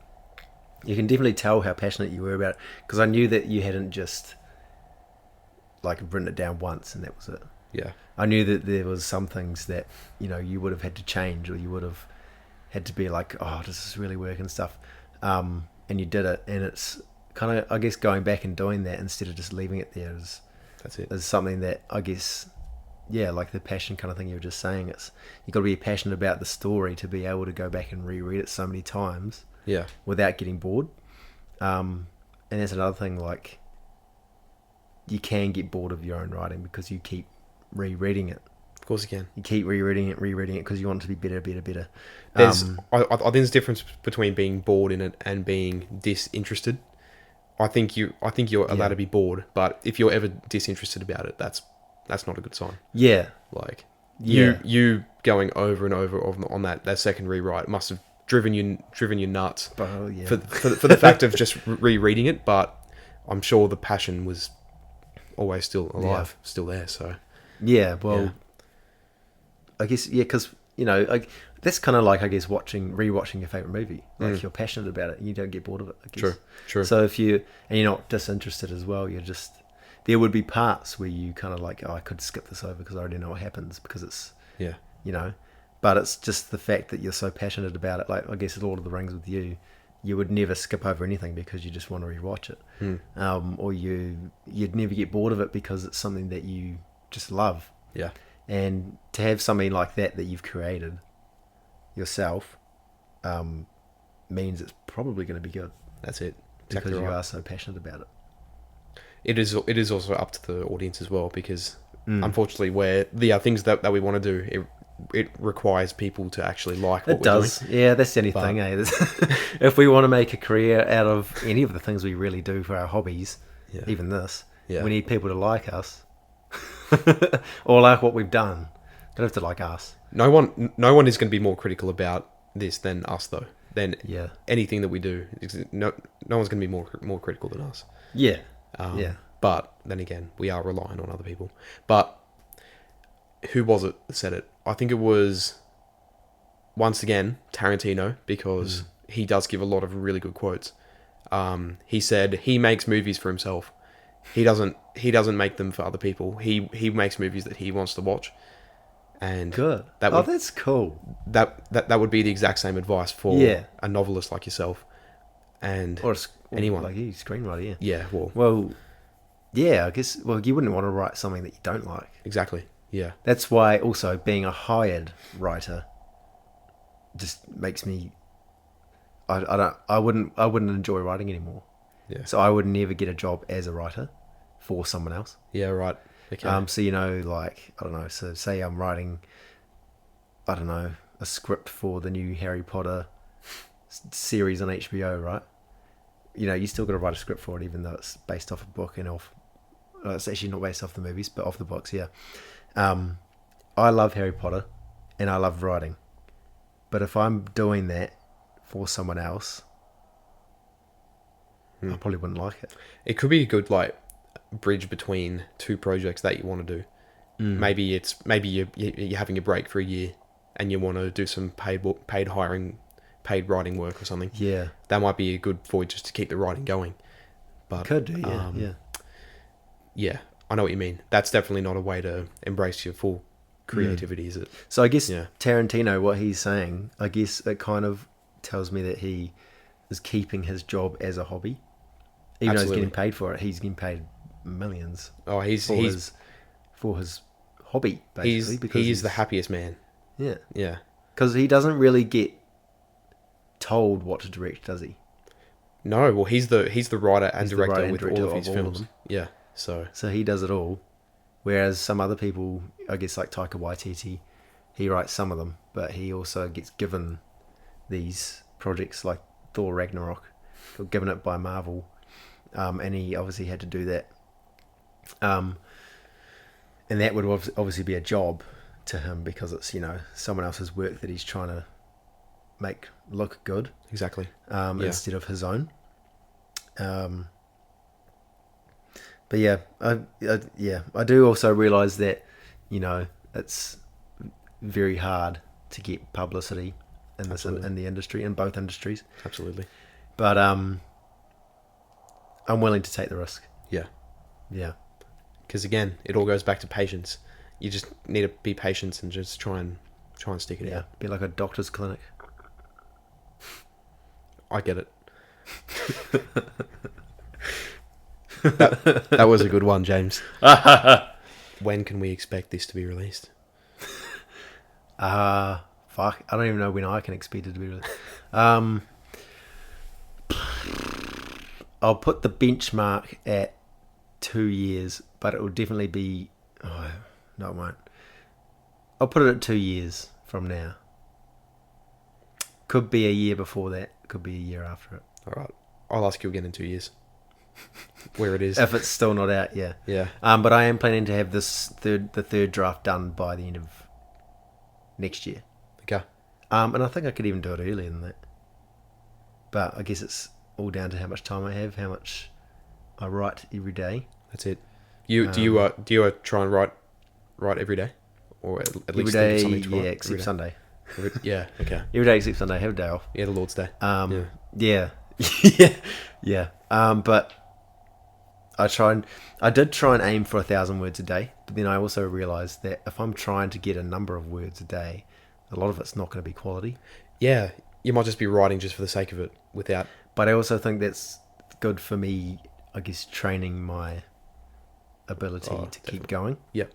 you can definitely tell how passionate you were about it, because I knew that you hadn't just like written it down once and that was it. Yeah. I knew that there was some things that you would have had to change, or you would have had to be like, oh, does this really work and stuff, and you did it, and it's kind of, I guess, going back and doing that instead of just leaving it there That's it. is something that I guess, yeah, like the passion kind of thing you were just saying. It's, you got to be passionate about the story to be able to go back and reread it so many times Yeah. without getting bored. And that's another thing, like, you can get bored of your own writing because you keep rereading it. Of course you can. You keep rereading it because you want it to be better. There's I think there's a difference between being bored in it and being disinterested. I think you're allowed to be bored, but if you're ever disinterested about it, that's not a good sign. Yeah. Like, You going over and over on that second rewrite must have driven you nuts Oh, yeah. for the fact of just rereading it. But I'm sure the passion was always still alive, still there. So Yeah, well, Yeah. I guess, because, that's kind of like, I guess, rewatching your favorite movie. Like, you're passionate about it, and you don't get bored of it, I guess. True. So and you're not disinterested as well, there would be parts where you kind of like, oh, I could skip this over because I already know what happens, because it's, Yeah, but it's just the fact that you're so passionate about it. Like, I guess Lord of the Rings with you would never skip over anything because you just want to rewatch it. Or you'd never get bored of it because it's something that you just love. yeah, And to have something like that you've created yourself means it's probably going to be good, that's it. because Exactly you right. are so passionate about it. It is also up to the audience as well, because unfortunately, where the things that we want to do, it requires people to actually like what It we're does. doing. Yeah, that's the only thing, eh? If we want to make a career out of any of the things we really do for our hobbies, Yeah. even this, Yeah. we need people to like us or like what we've done. They don't have to like us. No one is going to be more critical about this than us, though. Than Yeah. anything that we do. No one's going to be more critical than us. Yeah. Um, Yeah. But then again, we are relying on other people. But who was it that said it? I think it was, once again, Tarantino, because he does give a lot of really good quotes. He said he makes movies for himself. He doesn't make them for other people. He makes movies that he wants to watch. And Good. That would, That's cool. that would be the exact same advice for Yeah. a novelist like yourself. And Or anyone. like you, screenwriter, yeah. yeah, Well, yeah, I guess, you wouldn't want to write something that you don't like. exactly. Yeah. That's why also being a hired writer just makes me, I wouldn't enjoy writing anymore. Yeah. So I would never get a job as a writer for someone else. Yeah, right. Okay. So, like, I don't know, so say I'm writing, I don't know, a script for the new Harry Potter series on HBO, right? You still got to write a script for it, even though it's based off a book and it's actually not based off the movies, but off the books, yeah. I love Harry Potter and I love writing. But if I'm doing that for someone else, I probably wouldn't like it. It could be a good bridge between two projects that you want to do. Maybe you're having a break for a year, and you want to do some paid writing work or something. Yeah. That might be a good for you just to keep the writing going. But Could do, yeah. yeah, I know what you mean. That's definitely not a way to embrace your full creativity, is it? So I guess Yeah. Tarantino, what he's saying, I guess it kind of tells me that he is keeping his job as a hobby. Even though he's Absolutely. getting paid for it, he's getting paid millions Oh, he's for his hobby, basically. Because he is the happiest man. Yeah. Yeah. Because he doesn't really get told what to direct, does he? No, well, he's the writer and He's the director writer and with director all of of his all of films. them. Yeah. So So he does it all. Whereas some other people, I guess like Taika Waititi, he writes some of them, but he also gets given these projects like Thor Ragnarok, got given it by Marvel, and he obviously had to do that. And that would obviously be a job to him because it's, someone else's work that he's trying to make look good, exactly. instead of his own. But yeah, I do also realise that, it's very hard to get publicity in this Absolutely. in the industry, in both industries. Absolutely. But I'm willing to take the risk. Yeah. Yeah. Because again, it all goes back to patience. You just need to be patient and just try and stick it Yeah. out. Be like a doctor's clinic. I get it. that was a good one, James. When can we expect this to be released? Fuck. I don't even know when I can expect it to be released. I'll put the benchmark at 2 years, but it will definitely be... Oh, no, it won't. I'll put it at 2 years from now. Could be a year before that. Could be a year after it. All right. I'll ask you again in 2 years. Where it is. If it's still not out, yeah. Yeah. But I am planning to have the third draft done by the end of next year. Okay. And I think I could even do it earlier than that. But I guess it's all down to how much time I have, how much I write every day. That's it. Do you try and write every day, or at Every least day, think of something to write? except Sunday. Yeah. Okay. Every day except Sunday, have a day off. Yeah, the Lord's Day. Yeah. Yeah. But I did try and aim for 1,000 words a day, but then I also realised that if I'm trying to get a number of words a day, a lot of it's not going to be quality. Yeah, you might just be writing just for the sake of it, without. But I also think that's good for me, I guess, training my ability to keep going. Yep.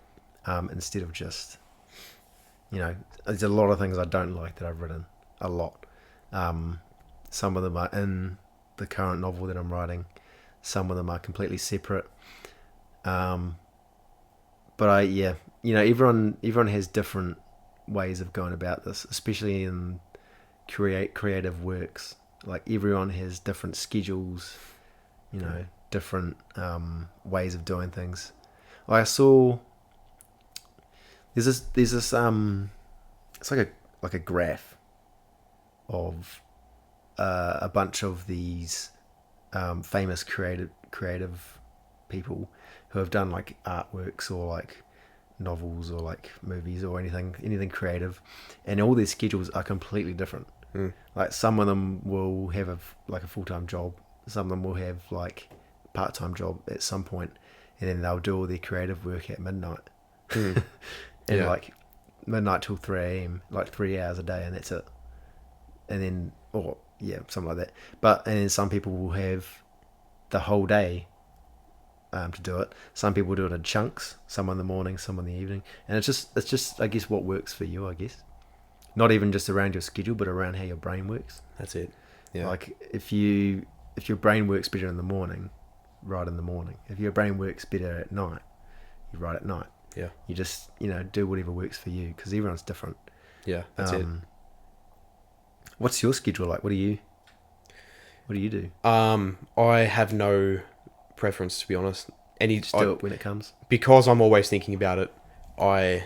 Instead of just, there's a lot of things I don't like that I've written, a lot. Some of them are in the current novel that I'm writing. Some of them are completely separate. But everyone has different ways of going about this, especially in creative works. Like everyone has different schedules, different ways of doing things. Like I saw there's this it's like a graph of a bunch of these famous creative people who have done like artworks or like novels or like movies or anything creative, and all their schedules are completely different. Like some of them will have a full-time job, some of them will have like part-time job at some point, and then they'll do all their creative work at midnight. And like midnight till 3 a.m, like 3 hours a day, and that's it. And then something like that. And then some people will have the whole day to do it. Some people do it in chunks, some in the morning, some in the evening, and it's just I guess what works for you, I guess. Not even just around your schedule, but around how your brain works. That's it. Yeah. Like if your brain works better in the morning, write in the morning. If your brain works better at night, you write at night. Yeah. You just do whatever works for you, because everyone's different. Yeah, that's it. What's your schedule like? What do you do? I have no preference, to be honest. Just do it when it comes. Because I'm always thinking about it, I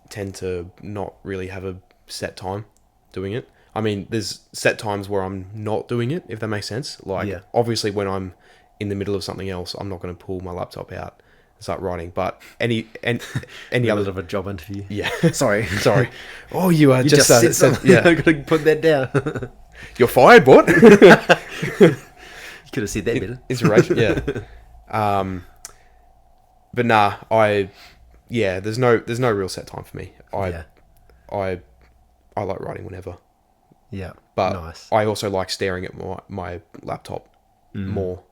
tend to not really have a set time doing it. I mean, there's set times where I'm not doing it, if that makes sense. Like, obviously when I'm in the middle of something else, I'm not going to pull my laptop out and start writing. But any other of a job interview. Yeah. Sorry. Oh, you just said something. Yeah. I'm going to put that down. You're fired, what? You could have said that better. Inspiration, yeah. But nah, there's no real set time for me. I like writing whenever. Yeah. But nice. I also like staring at my laptop more,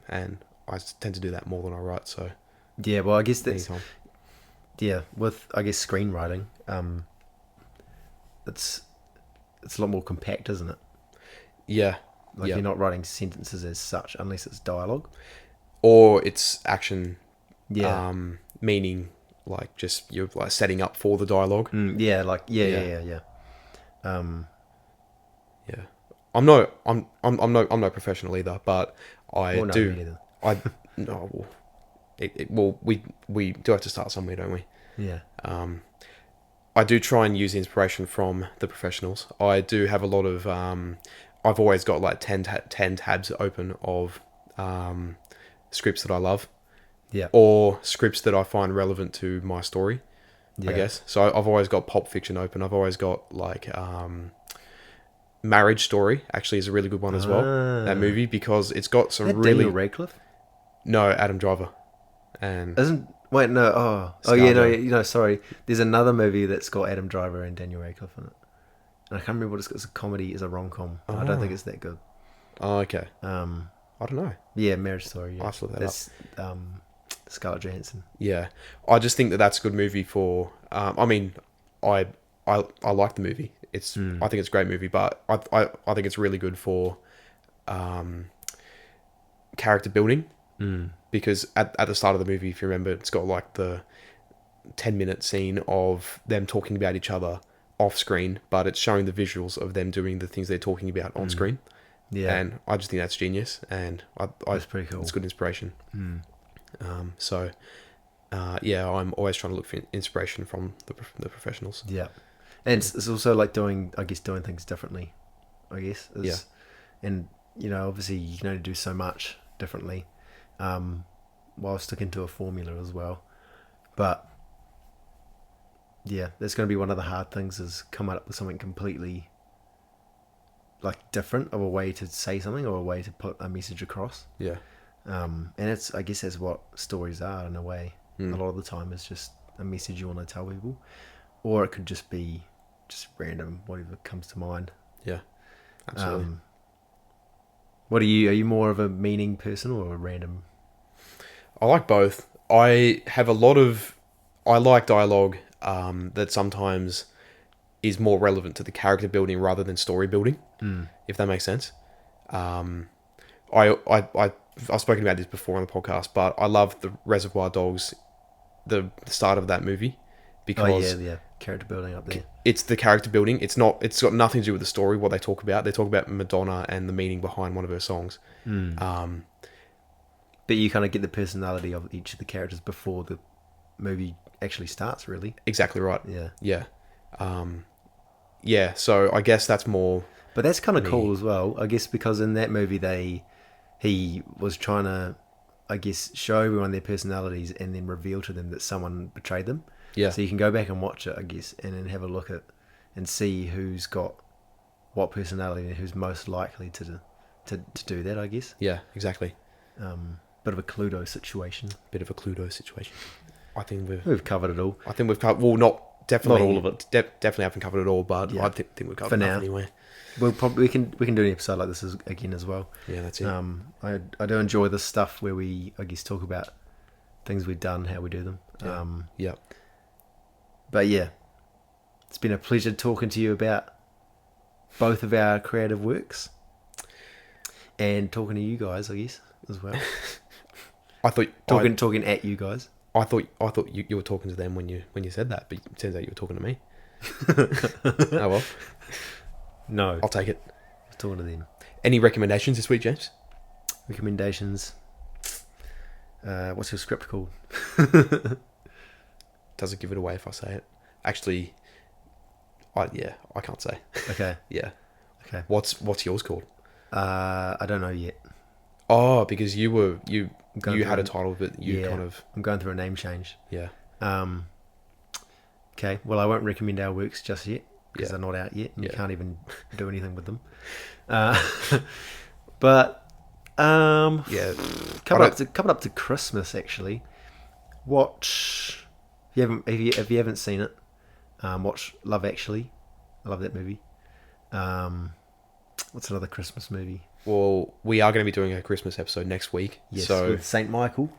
and I tend to do that more than I write. So yeah, well, I guess that's anytime. Yeah. With I guess screenwriting, it's a lot more compact, isn't it? Yeah. Like you're not writing sentences as such, unless it's dialogue, or it's action. Yeah. Meaning like just you're like setting up for the dialogue. Yeah. Yeah. I'm no professional either, but I do. We do have to start somewhere, don't we? Yeah. I do try and use inspiration from the professionals. I do have a lot of. I've always got like 10 tabs open of scripts that I love. Yeah. Or scripts that I find relevant to my story. Yeah. I guess. So I've always got Pulp Fiction open. I've always got like Marriage Story actually is a really good one as well. That movie, because it's got some really. Daniel Radcliffe? No, Adam Driver. And wait, no. Oh, sorry. There's another movie that's got Adam Driver and Daniel Radcliffe in it. And I can't remember what it's a comedy, it's a rom-com. I don't think it's that good. Oh, okay. I don't know. Yeah, Marriage Story. Yeah. I saw that. That's Scarlett Johansson. Yeah, I just think that's a good movie for. I mean, I like the movie. I think it's a great movie, but I think it's really good for character building. Because at the start of the movie, if you remember, it's got like the 10-minute scene of them talking about each other off screen, but it's showing the visuals of them doing the things they're talking about on screen. Yeah, and I just think that's genius, and that's pretty cool. It's good inspiration. I'm always trying to look for inspiration from the professionals. Yeah, And it's also like doing things differently. I guess. And obviously you can only do so much differently, while sticking to a formula as well. But yeah, that's going to be one of the hard things, is come up with something completely like different, of a way to say something or a way to put a message across. Yeah. And I guess that's what stories are in a way. A lot of the time it's just a message you want to tell people, or it could just be just random, whatever comes to mind. Yeah, absolutely. What are you more of a meaning person or a random? I like both. I like dialogue that sometimes is more relevant to the character building rather than story building, if that makes sense. I've spoken about this before on the podcast, but I love the Reservoir Dogs, the start of that movie, because character building up there. It's the character building. It's got nothing to do with the story. What they talk about, Madonna and the meaning behind one of her songs. But you kind of get the personality of each of the characters before the movie actually starts, really. Exactly right. Yeah. So I guess that's more. But that's kind of cool as well, I guess, because in that movie he was trying to, I guess, show everyone their personalities and then reveal to them that someone betrayed them. Yeah. So you can go back and watch it, I guess, and then have a look at and see who's got what personality and who's most likely to do that, I guess. Yeah, exactly. Bit of a Cluedo situation. I think we've covered it all. I think we've covered, well, definitely not all of it. Definitely haven't covered it all, but I think we've covered enough anyway. We'll probably we can do an episode like this again as well. Yeah, that's it. I do enjoy this stuff where we, I guess, talk about things we've done, how we do them. Yeah. But yeah, it's been a pleasure talking to you about both of our creative works and talking to you guys, I guess, as well. I thought talking at you guys. I thought you were talking to them when you said that, but it turns out you were talking to me. Oh well. No, I'll take it. I was talking to them. Any recommendations this week, James? Recommendations. What's your script called? Doesn't give it away if I say it. Actually, I can't say. Okay. Yeah. Okay. What's yours called? I don't know yet. Oh, because you had a title, but I'm going through a name change. Yeah. Okay. Well, I won't recommend our works just yet because Yeah. they're not out yet. And Yeah. You can't even do anything with them. But Yeah. coming up to Christmas, actually, watch. If you haven't seen it, watch Love Actually. I love that movie. What's another Christmas movie? Well, we are going to be doing a Christmas episode next week. Yes, so with Saint Michael.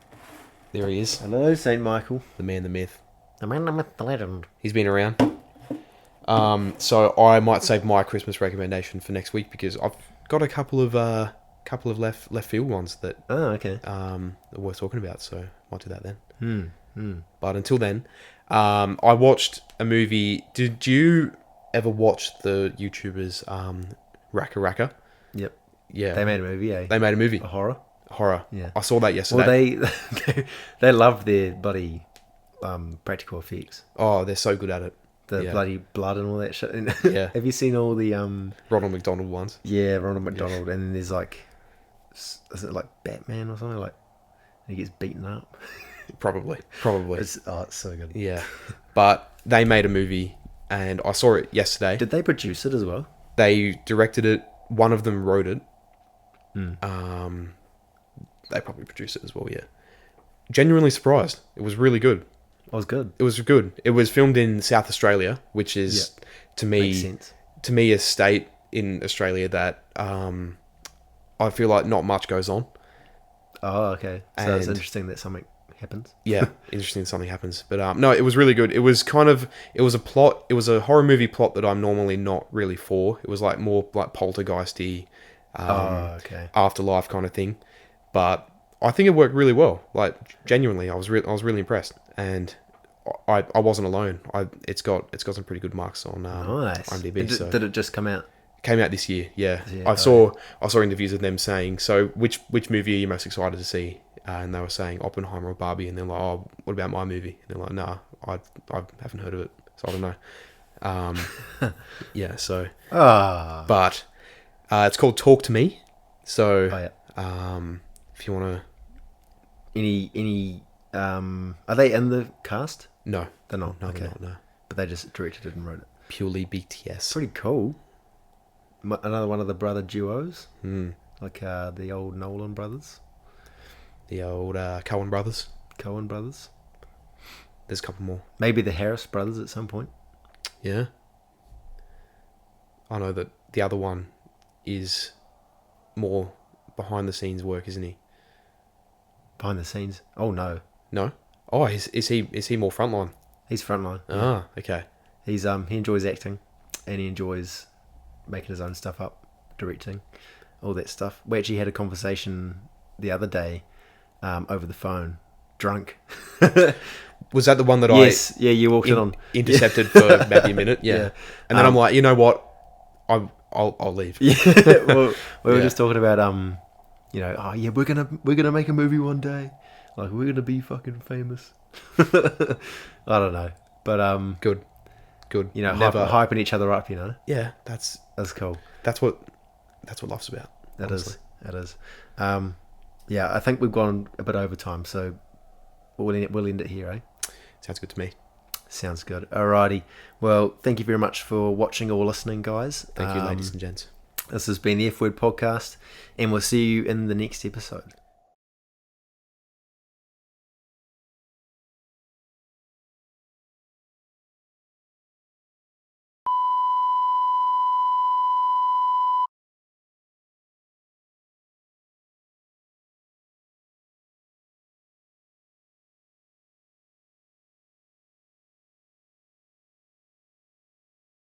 there he is, Hello, Saint Michael. the man, the myth. The man, the myth, the legend. He's been around. So I might save my Christmas recommendation for next week because I've got a couple of left field ones that Oh, okay. are worth talking about. So might do that then. Hmm. But until then, I watched a movie. Did you ever watch the YouTubers Raka Raka? Yep. Yeah, They made a movie, eh? They made a movie. A horror. Horror. Yeah. I saw that yesterday. Well, they love their bloody practical effects. Oh, they're so good at it. The bloody blood and all that shit. And Yeah. Have you seen all the Ronald McDonald ones. Yeah, Ronald McDonald, and then there's like, is it like Batman or something, like he gets beaten up? Probably. It's so good. Yeah. But they made a movie and I saw it yesterday. Did they produce it as well? They directed it. One of them wrote it. They probably produced it as well, yeah. Genuinely surprised. It was really good. It was good. It was good. It was filmed in South Australia, which is, to Makes me, sense. a state in Australia that I feel like not much goes on. Oh, okay. So it's And- interesting that something happens. Yeah, interesting something happens. But no, it was really good. It was a horror movie plot that I'm normally not really for. It was like more like poltergeisty, Okay. afterlife kind of thing. But I think it worked really well. Like genuinely, I was really impressed, and I wasn't alone. It's got some pretty good marks on Nice. IMDb. Did it just come out? Came out this year. Yeah, Yeah, I saw interviews of them saying, so which movie are you most excited to see? And they were saying Oppenheimer or Barbie, and they're like, oh, what about my movie? And they're like, nah, I haven't heard of it, so I don't know. Yeah, so... But it's called Talk to Me. So, yeah. if you want to... Any are they in the cast? No. They're not. No, Okay. they're not, no. But they just directed it and wrote it. Purely BTS. Pretty cool. Another one of the brother duos, Mm. like the old Nolan brothers, The old Coen brothers. Coen brothers. There's a couple more. Maybe the Harris brothers at some point. Yeah. I know that the other one is more behind the scenes work, isn't he? Behind the scenes. Oh no, No. Oh, is he more frontline? he's frontline. Ah, okay. He's he enjoys acting, and he enjoys making his own stuff up, directing, all that stuff. We actually had a conversation the other day, over the phone, drunk. Was that the one that Yes, yeah, you walked in on. intercepted for maybe a minute? Yeah. Yeah. And then I'm like, you know what? I'll leave. Yeah, well, we were Yeah. just talking about you know, oh yeah, we're gonna make a movie one day, like we're gonna be fucking famous. I don't know, but Good. you know, Never. hyping each other up, you know, Yeah, that's cool. what life's about. That honestly. is, that is. Yeah, I think we've gone a bit over time, so we'll end it here, eh? Sounds good to me. Sounds good. Alrighty. Well, thank you very much for watching or listening, guys. Thank you, ladies and gents. This has been the F Word Podcast, and we'll see you in the next episode.